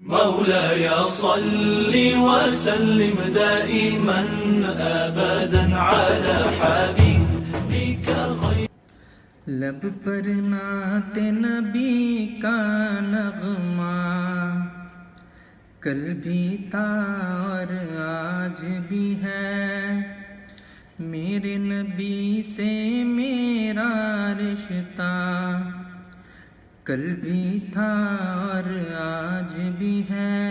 مولاي صل وسلم دائما ابدا على حبيبك خير. لب پر نعت نبی کا نغمہ کل بھی تھا اور آج بھی ہے، میرے نبی سے میرا رشتہ کل بھی تھا اور آج بھی ہے.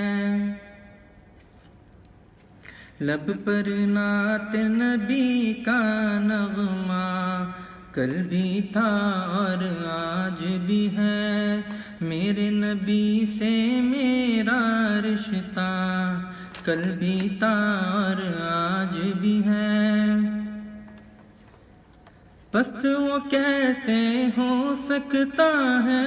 لب پر نعت نبی کا نغمہ کل بھی تھا اور آج بھی ہے، میرے نبی سے میرا رشتہ کل بھی تھا اور آج بھی ہے. پست وہ کیسے ہو سکتا ہے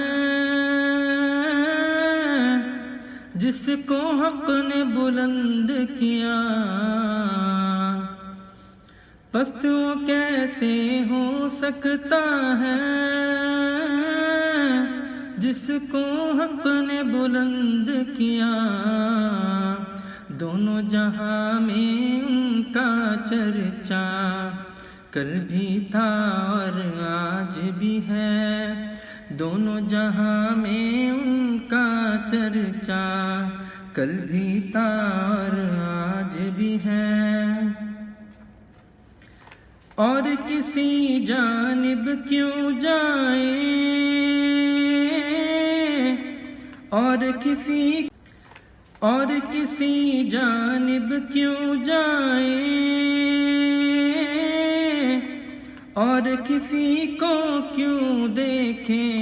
جس کو حق نے بلند کیا، پست وہ کیسے ہو سکتا ہے جس کو حق نے بلند کیا. دونوں جہاں میں ان کا چرچا کل بھی تھا اور آج بھی ہے، دونوں جہاں میں ان کا چرچا کل بھی تھا اور آج بھی ہے. اور کسی جانب کیوں جائیں اور کسی جانب کیوں جائیں اور کسی کو کیوں دیکھیں،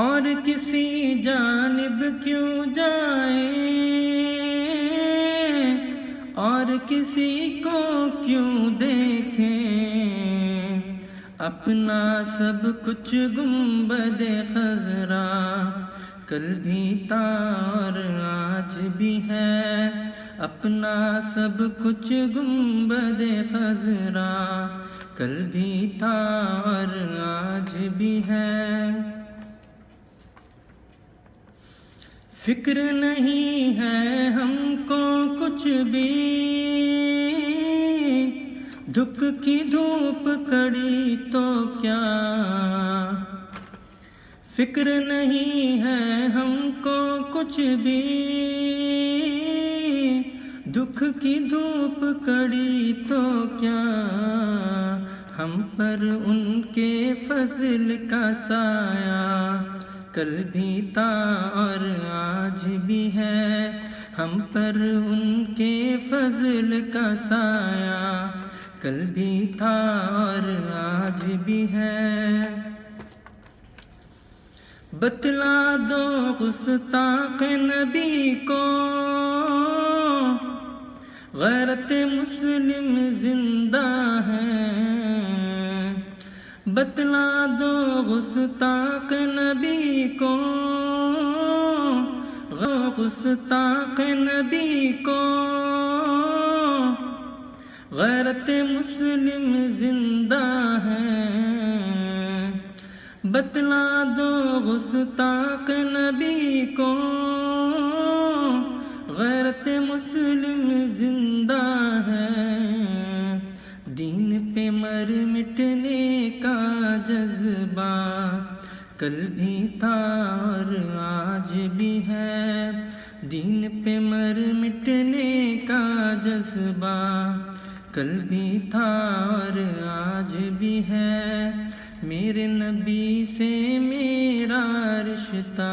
اور کسی جانب کیوں جائیں اور کسی کو کیوں دیکھیں. اپنا سب کچھ گنبد خضرا کل بھی تھا اور آج بھی ہے، اپنا سب کچھ گنبد خضرا کل بھی تھا اور آج بھی ہے. فکر نہیں ہے ہم کو کچھ بھی دکھ کی دھوپ کڑی تو کیا، فکر نہیں ہے ہم کو کچھ بھی دکھ کی دھوپ کڑی تو کیا. ہم پر ان کے فضل کا سایہ کل بھی تھا اور آج بھی ہے، ہم پر ان کے فضل کا سایہ کل بھی تھا اور آج بھی ہے. بتلا دو گستاخ نبی کو غیرت مسلم زندہ ہے، بتلا دو گستاخ نبی کو گستاخ نبی کو غیرت مسلم زندہ ہے. بتلا دو گستاخ نبی کو غیرت مسلم زندہ ہے. دین پہ مر مٹنے کا جذبہ کل بھی تھا اور آج بھی ہے، دین پہ مر مٹنے کا جذبہ کل بھی تھا اور آج بھی ہے. میرے نبی سے میرا رشتہ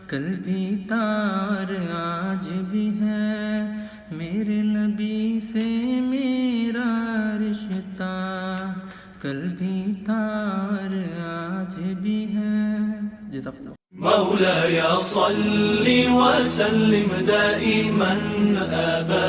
کل بھی تھا اور آج بھی ہے، میرے نبی سے میرا رشتہ کل بھی تھا اور آج بھی ہے. جزاک اللہ. مولاي صل وسلم دائما ابدا